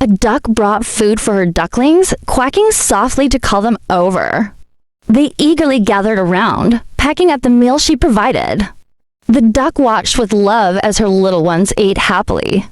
A duck brought food for her ducklings, quacking softly to call them over. They eagerly gathered around, pecking at the meal she provided. The duck watched with love as her little ones ate happily.